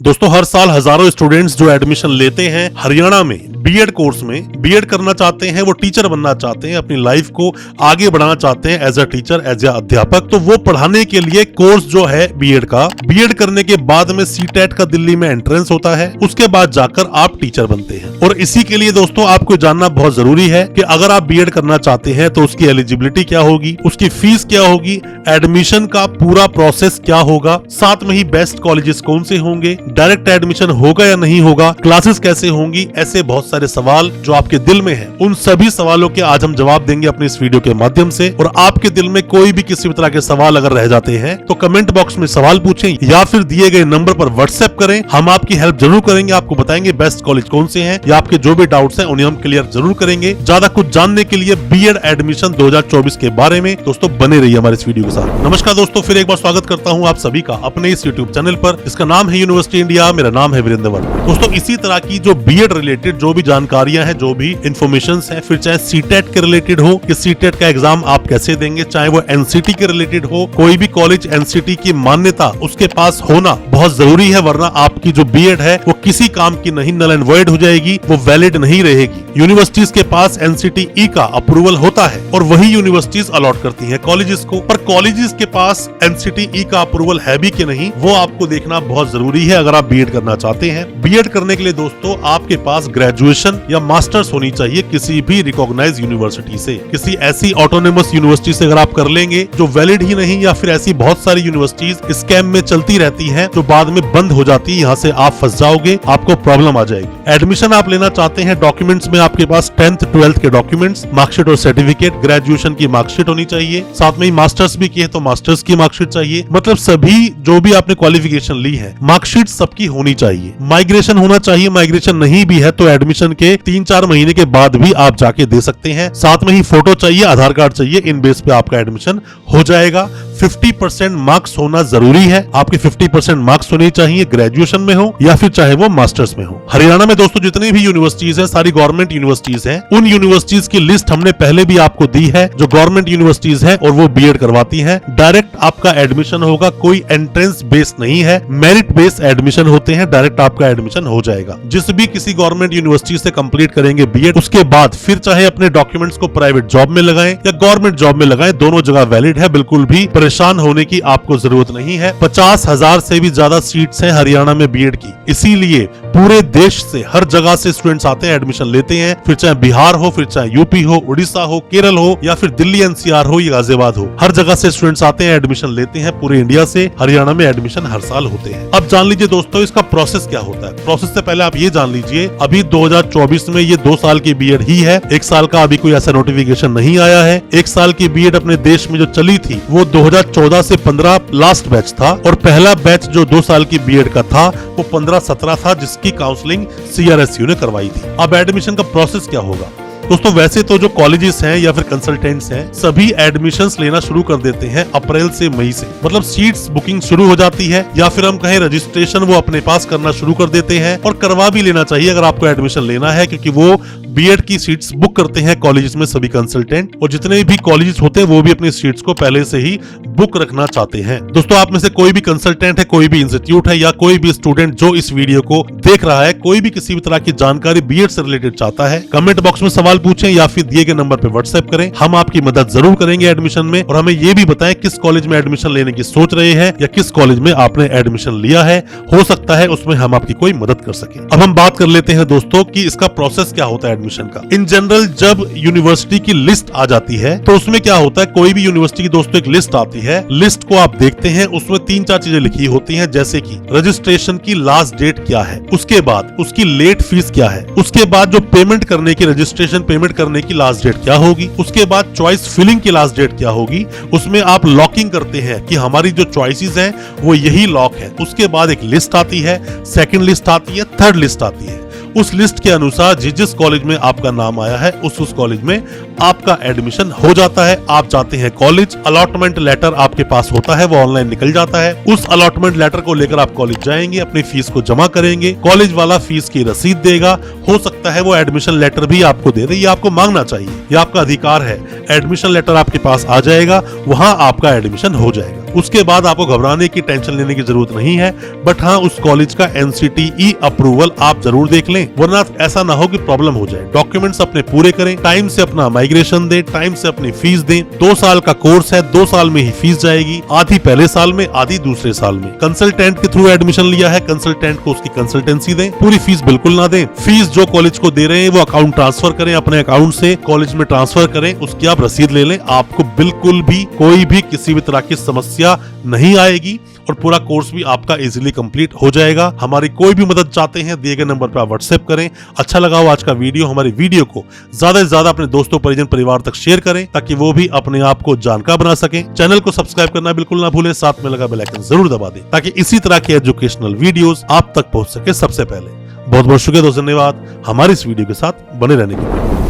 दोस्तों हर साल हजारों स्टूडेंट्स जो एडमिशन लेते हैं हरियाणा में बीएड कोर्स में, बीएड करना चाहते हैं, वो टीचर बनना चाहते हैं, अपनी लाइफ को आगे बढ़ाना चाहते हैं as a teacher, as a अध्यापक, तो वो पढ़ाने के लिए कोर्स जो है बीएड का, बीएड करने के बाद में सीटेट का दिल्ली में एंट्रेंस होता है, उसके बाद जाकर आप टीचर बनते हैं। और इसी के लिए दोस्तों आपको जानना बहुत जरूरी है कि अगर आप बीएड करना चाहते हैं तो उसकी एलिजिबिलिटी क्या होगी, उसकी फीस क्या होगी, एडमिशन का पूरा प्रोसेस क्या होगा, साथ में ही बेस्ट कॉलेजेस कौन से होंगे, डायरेक्ट एडमिशन होगा या नहीं होगा, क्लासेस कैसे होंगी, ऐसे बहुत सारे सवाल जो आपके दिल में हैं, उन सभी सवालों के आज हम जवाब देंगे अपने इस वीडियो के माध्यम से। और आपके दिल में कोई भी किसी भी तरह के सवाल अगर रह जाते हैं तो कमेंट बॉक्स में सवाल पूछें या फिर दिए गए नंबर पर व्हाट्सएप करें, हम आपकी हेल्प जरूर करेंगे, आपको बताएंगे बेस्ट कॉलेज कौन से हैं या आपके जो भी डाउट्स हैं उन्हें हम क्लियर जरूर करेंगे। ज्यादा कुछ जानने के लिए बीएड एडमिशन 2024 के बारे में दोस्तों बने रहिए हमारे इस वीडियो के साथ। नमस्कार दोस्तों, फिर एक बार स्वागत करता हूं आप सभी का अपने इस यूट्यूब चैनल पर, जिसका नाम है यूनिवर्सिटी इंडिया। मेरा नाम है वीरेंद्र वर्मा। दोस्तों इसी तरह की जो बीएड रिलेटेड जो भी जानकारियां हैं, जो भी इन्फॉर्मेशन है, फिर चाहे सीटेट के रिलेटेड हो कि सीटेट का एग्जाम आप कैसे देंगे, चाहे वो एनसीटी के रिलेटेड हो, कोई भी कॉलेज एनसीटी की मान्यता उसके पास होना बहुत जरूरी है, वरना आपकी जो बीएड है वो किसी काम की नहीं, नल एंड वॉइड हो जाएगी, वो वैलिड नहीं रहेगी। यूनिवर्सिटीज के पास एनसीटी ई का अप्रूवल होता है और वही यूनिवर्सिटीज अलॉट करती हैं कॉलेजेस को, पर कॉलेजेस के पास एनसीटी ई का अप्रूवल है भी कि नहीं वो आपको देखना बहुत जरूरी है अगर आप बीएड करना चाहते हैं। बीएड करने के लिए दोस्तों आपके पास ग्रेजुएशन या मास्टर्स होनी चाहिए किसी भी रिकॉग्नाइज यूनिवर्सिटी से। किसी ऐसी ऑटोनोमस यूनिवर्सिटी से अगर आप कर लेंगे जो वैलिड ही नहीं, या फिर ऐसी बहुत सारी यूनिवर्सिटीज स्कैम में चलती रहती हैं जो बाद में बंद हो जाती है, यहाँ से आप फंस जाओगे, आपको प्रॉब्लम आ जाएगी। एडमिशन आप लेना चाहते हैं, डॉक्यूमेंट्स में आपके पास 10th 12th के डॉक्यूमेंट्स, मार्कशीट और सर्टिफिकेट, ग्रेजुएशन की मार्कशीट होनी चाहिए, साथ में ही मास्टर्स भी किए तो मास्टर्स की मार्कशीट चाहिए, मतलब सभी जो भी आपने क्वालिफिकेशन ली है मार्कशीट सबकी होनी चाहिए। माइग्रेशन होना चाहिए, माइग्रेशन नहीं भी है तो एडमिशन के 3-4 महीने के बाद भी आप जाके दे सकते हैं। साथ में ही फोटो चाहिए, आधार कार्ड चाहिए, इन बेस पे आपका एडमिशन हो जाएगा। 50% मार्क्स होना जरूरी है, आपके 50% मार्क्स होने चाहिए, ग्रेजुएशन में हो या फिर चाहे वो मास्टर्स में हो। हरियाणा में दोस्तों जितनी भी यूनिवर्सिटीज है सारी गवर्नमेंट यूनिवर्सिटीज हैं, उन यूनिवर्सिटीज की लिस्ट हमने पहले भी आपको दी है जो गवर्नमेंट यूनिवर्सिटीज है और वो बीएड करवाती है। डायरेक्ट आपका एडमिशन होगा, कोई एंट्रेंस बेस नहीं है, मेरिट बेस एडमिशन होते हैं, डायरेक्ट आपका एडमिशन हो जाएगा। जिस भी किसी गवर्नमेंट यूनिवर्सिटी से कंप्लीट करेंगे बीएड, उसके बाद फिर चाहे अपने डॉक्यूमेंट्स को प्राइवेट जॉब में लगाएं या गवर्नमेंट जॉब में लगाएं, दोनों जगह वैलिड है, बिल्कुल भी परेशान होने की आपको जरूरत नहीं है। 50,000 से भी ज्यादा सीट्स हैं हरियाणा में बीएड की, इसीलिए पूरे देश से हर जगह से स्टूडेंट्स आते हैं, एडमिशन लेते हैं, फिर चाहे बिहार हो, फिर चाहे यूपी हो, उड़ीसा हो, केरल हो या फिर दिल्ली एनसीआर हो या गाजियाबाद हो, हर जगह से स्टूडेंट्स आते हैं, एडमिशन लेते हैं। पूरे इंडिया से हरियाणा में एडमिशन हर साल होते हैं। अब जान लीजिए दोस्तों इसका प्रोसेस क्या होता है। प्रोसेस से पहले आप ये जान लीजिए अभी 2024 में ये 2 साल की बीएड ही है, 1 साल का अभी कोई ऐसा नोटिफिकेशन नहीं आया है। 1 साल की बीएड अपने देश में जो चली थी वो 2014 से 15 लास्ट बैच था और पहला बैच जो 2 साल की बीएड का था वो 15-17 था, जिसकी काउंसलिंग सीआरएसयू ने करवाई थी। अब एडमिशन का प्रोसेस क्या होगा दोस्तों, वैसे तो जो कॉलेजेस हैं या फिर कंसल्टेंट्स हैं सभी एडमिशंस लेना शुरू कर देते हैं अप्रैल से मई से, मतलब सीट्स बुकिंग शुरू हो जाती है या फिर हम कहें रजिस्ट्रेशन वो अपने पास करना शुरू कर देते हैं। और करवा भी लेना चाहिए अगर आपको एडमिशन लेना है, क्योंकि वो बीएड की सीट्स बुक करते हैं कॉलेजेस में सभी कंसल्टेंट, और जितने भी कॉलेजेस होते हैं वो भी अपनी सीट्स को पहले से ही बुक रखना चाहते हैं। दोस्तों आप में से कोई भी कंसल्टेंट है, कोई भी इंस्टीट्यूट है या कोई भी स्टूडेंट जो इस वीडियो को देख रहा है, कोई भी किसी भी तरह की जानकारी बीएड से रिलेटेड चाहता है, कमेंट बॉक्स में सवाल पूछें या फिर दिए गए नंबर पे व्हाट्सएप करें, हम आपकी मदद जरूर करेंगे एडमिशन में। और हमें ये भी बताएं किस कॉलेज में एडमिशन लेने की सोच रहे हैं या किस कॉलेज में आपने एडमिशन लिया है, हो सकता है उसमें हम आपकी कोई मदद कर सके। अब हम बात कर लेते हैं दोस्तों कि इसका प्रोसेस क्या होता है एडमिशन का। इन जनरल जब यूनिवर्सिटी की लिस्ट आ जाती है तो उसमें क्या होता है, कोई भी यूनिवर्सिटी की दोस्तों एक लिस्ट आती है, लिस्ट को आप देखते हैं, उसमें 3-4 चीजें लिखी होती हैं, जैसे कि रजिस्ट्रेशन की लास्ट डेट क्या है, उसके बाद उसकी लेट फीस क्या है, उसके बाद जो पेमेंट करने की, रजिस्ट्रेशन पेमेंट करने की लास्ट डेट क्या होगी, उसके बाद चॉइस फिलिंग की लास्ट डेट क्या होगी, उसमें आप लॉकिंग करते हैं कि हमारी जो चॉइसेस हैं वो यही लॉक है। उसके बाद एक लिस्ट आती है, सेकंड लिस्ट आती है, थर्ड लिस्ट आती है। उस लिस्ट के अनुसार जिस कॉलेज में आपका नाम आया है उस कॉलेज में आपका एडमिशन हो जाता है। आप जाते हैं कॉलेज, अलॉटमेंट लेटर आपके पास होता है, वो ऑनलाइन निकल जाता है। उस अलॉटमेंट लेटर को लेकर आप कॉलेज जाएंगे, अपनी फीस को जमा करेंगे, कॉलेज वाला फीस की रसीद देगा। हो सकता है वो एडमिशन लेटर भी आपको दे दे, ये आपको मांगना चाहिए, ये आपका अधिकार है। एडमिशन लेटर आपके पास आ जाएगा, वहां आपका एडमिशन हो जाएगा। उसके बाद आपको घबराने की, टेंशन लेने की जरूरत नहीं है। बट हाँ, उस कॉलेज का NCTE अप्रूवल आप जरूर देख लें, वरना ऐसा ना हो कि प्रॉब्लम हो जाए। डॉक्यूमेंट्स अपने पूरे करें, टाइम से अपना माइग्रेशन दें, टाइम से अपनी फीस दें। 2 साल का कोर्स है, 2 साल में ही फीस जाएगी, आधी पहले साल में, आधी दूसरे साल में। कंसल्टेंट के थ्रू एडमिशन लिया है, कंसल्टेंट को उसकी कंसल्टेंसी दें, पूरी फीस बिल्कुल ना दें। फीस जो कॉलेज को दे रहे हैं वो अकाउंट ट्रांसफर करें, अपने अकाउंट से कॉलेज में ट्रांसफर करें, उसकी आप रसीद ले लें। आपको बिल्कुल भी कोई भी किसी भी तरह की समस्या नहीं आएगी और पूरा कोर्स भी आपका इजीली कंप्लीट हो जाएगा। हमारी कोई भी मदद चाहते हैं, दिए गए नंबर पर आप व्हाट्सएप करें। अच्छा लगा हो आज का वीडियो, हमारी वीडियो को ज्यादा से ज्यादा अपने दोस्तों, परिजन, परिवार तक शेयर करें ताकि वो भी अपने आप को जानकार बना सकें। चैनल को सब्सक्राइब करना बिल्कुल ना भूलें, साथ में लगा बेल आइकन जरूर दबा दें ताकि इसी तरह के एजुकेशनल वीडियोस आप तक पहुंच सके सबसे पहले। बहुत बहुत शुक्रिया दोस्तों, धन्यवाद हमारी इस वीडियो के साथ बने रहने के लिए।